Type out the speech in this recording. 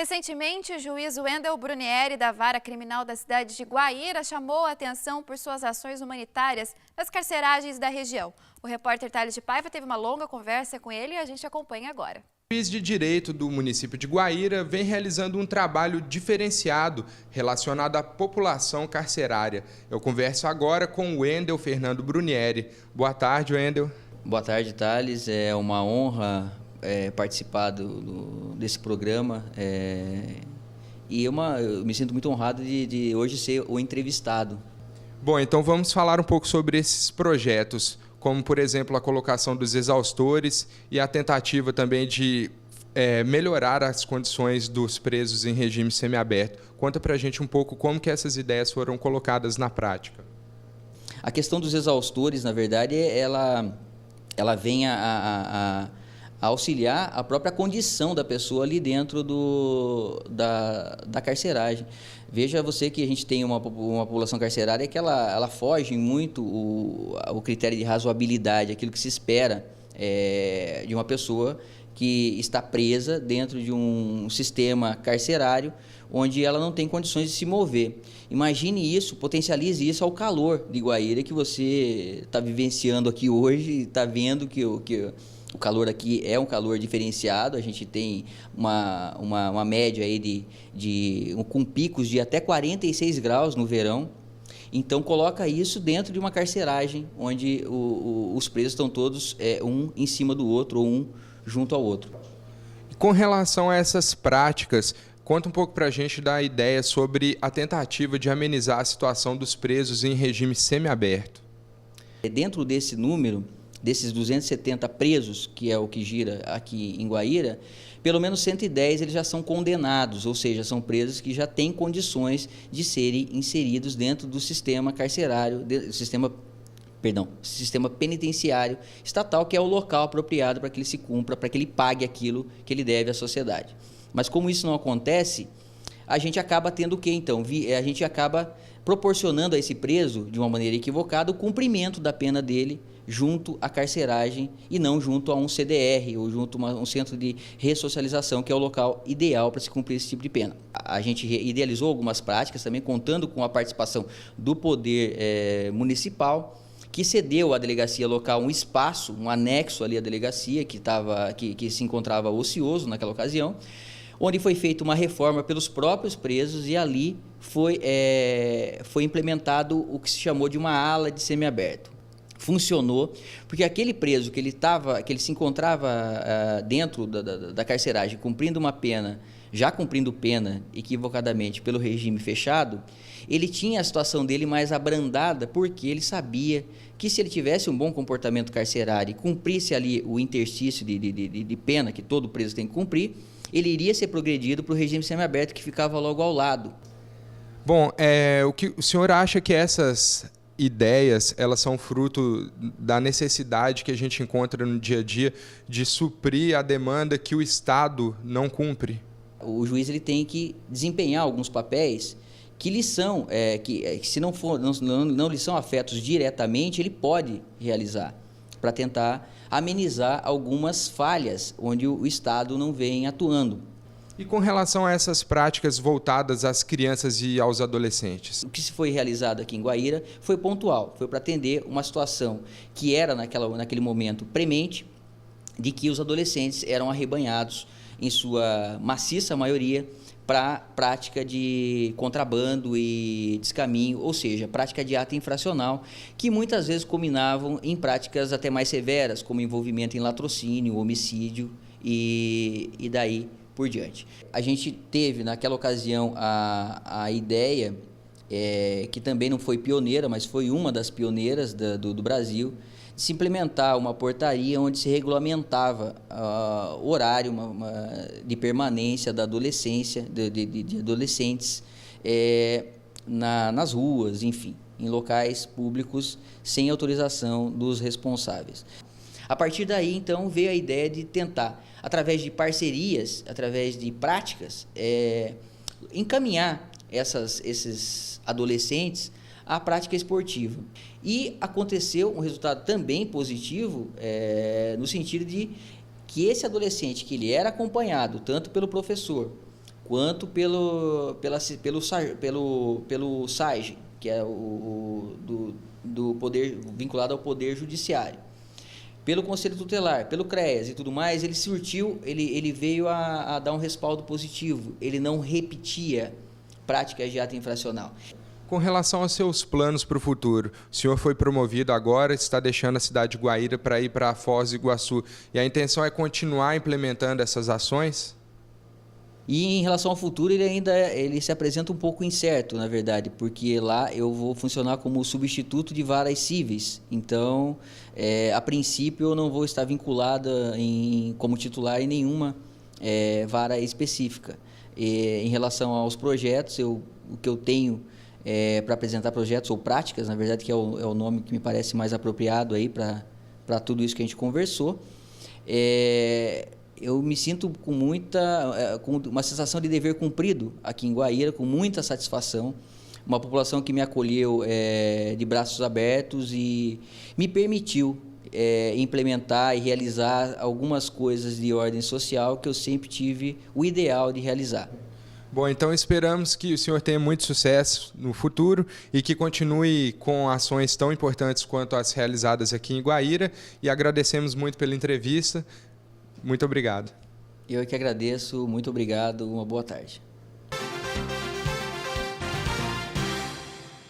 Recentemente, o juiz Wendel Brunieri, da Vara Criminal da cidade de Guaíra, chamou a atenção por suas ações humanitárias nas carceragens da região. O repórter Thales de Paiva teve uma longa conversa com ele e a gente acompanha agora. O juiz de direito do município de Guaíra vem realizando um trabalho diferenciado relacionado à população carcerária. Eu converso agora com o Wendel Fernando Brunieri. Boa tarde, Wendel. Boa tarde, Thales. É uma honra participar desse programa e eu me sinto muito honrado de hoje ser o entrevistado. Bom, então vamos falar um pouco sobre esses projetos, como, por exemplo, a colocação dos exaustores e a tentativa também de melhorar as condições dos presos em regime semiaberto. Conta pra gente um pouco como que essas ideias foram colocadas na prática. A questão dos exaustores, na verdade, ela vem a auxiliar a própria condição da pessoa ali dentro da carceragem. Veja você que a gente tem uma população carcerária que ela foge muito o critério de razoabilidade, aquilo que se espera de uma pessoa que está presa dentro de um sistema carcerário onde ela não tem condições de se mover. Imagine isso, potencialize isso ao calor de Guaíra que você está vivenciando aqui hoje, está vendo que o calor aqui é um calor diferenciado. A gente tem uma média aí com picos de até 46 graus no verão. Então, coloca isso dentro de uma carceragem, onde os presos estão todos um em cima do outro, ou um junto ao outro. Com relação a essas práticas, conta um pouco para a gente da ideia sobre a tentativa de amenizar a situação dos presos em regime semiaberto. Dentro desse número, desses 270 presos, que é o que gira aqui em Guaíra, pelo menos 110 eles já são condenados, ou seja, são presos que já têm condições de serem inseridos dentro do sistema carcerário, sistema penitenciário estatal, que é o local apropriado para que ele se cumpra, para que ele pague aquilo que ele deve à sociedade. Mas como isso não acontece, a gente acaba tendo o quê, então? A gente acaba proporcionando a esse preso, de uma maneira equivocada, o cumprimento da pena dele junto à carceragem e não junto a um CDR ou junto a um centro de ressocialização, que é o local ideal para se cumprir esse tipo de pena. A gente idealizou algumas práticas também, contando com a participação do poder municipal, que cedeu à delegacia local um espaço, um anexo ali à delegacia, que se encontrava ocioso naquela ocasião, onde foi feita uma reforma pelos próprios presos e ali foi implementado o que se chamou de uma ala de semiaberto. Funcionou, porque aquele preso que ele se encontrava dentro da carceragem, cumprindo uma pena, já cumprindo pena equivocadamente pelo regime fechado, ele tinha a situação dele mais abrandada, porque ele sabia que se ele tivesse um bom comportamento carcerário e cumprisse ali o interstício de pena que todo preso tem que cumprir, ele iria ser progredido para o regime semiaberto que ficava logo ao lado. Bom, o senhor acha que essas ideias, elas são fruto da necessidade que a gente encontra no dia a dia de suprir a demanda que o Estado não cumpre? O juiz ele tem que desempenhar alguns papéis que lhe são, que se não lhe são afetos diretamente, ele pode realizar, para tentar amenizar algumas falhas onde o Estado não vem atuando. E com relação a essas práticas voltadas às crianças e aos adolescentes? O que se foi realizado aqui em Guaíra foi pontual, foi para atender uma situação que era naquele momento premente, de que os adolescentes eram arrebanhados, em sua maciça maioria, para prática de contrabando e descaminho, ou seja, prática de ato infracional, que muitas vezes culminavam em práticas até mais severas, como envolvimento em latrocínio, homicídio e daí por diante. A gente teve naquela ocasião a ideia, que também não foi pioneira, mas foi uma das pioneiras do Brasil, de se implementar uma portaria onde se regulamentava o horário de permanência da adolescência, de adolescentes nas ruas, enfim, em locais públicos sem autorização dos responsáveis. A partir daí, então, veio a ideia de tentar, através de parcerias, através de práticas, encaminhar esses adolescentes à prática esportiva. E aconteceu um resultado também positivo, no sentido de que esse adolescente, que ele era acompanhado tanto pelo professor quanto pelo SAGE, que é do poder vinculado ao Poder Judiciário. Pelo Conselho Tutelar, pelo CREAS e tudo mais, ele veio a dar um respaldo positivo. Ele não repetia práticas de ato infracional. Com relação aos seus planos para o futuro, o senhor foi promovido agora, está deixando a cidade de Guaíra para ir para Foz do Iguaçu. E a intenção é continuar implementando essas ações? E em relação ao futuro, ele se apresenta um pouco incerto, na verdade, porque lá eu vou funcionar como substituto de varas cíveis. Então, a princípio, eu não vou estar vinculada como titular em nenhuma vara específica. Em relação aos projetos, o que eu tenho para apresentar projetos ou práticas, na verdade, que é o nome que me parece mais apropriado aí para tudo isso que a gente conversou, eu me sinto com uma sensação de dever cumprido aqui em Guaíra, com muita satisfação. Uma população que me acolheu de braços abertos e me permitiu implementar e realizar algumas coisas de ordem social que eu sempre tive o ideal de realizar. Bom, então esperamos que o senhor tenha muito sucesso no futuro e que continue com ações tão importantes quanto as realizadas aqui em Guaíra, e agradecemos muito pela entrevista. Muito obrigado. Eu que agradeço, muito obrigado, uma boa tarde.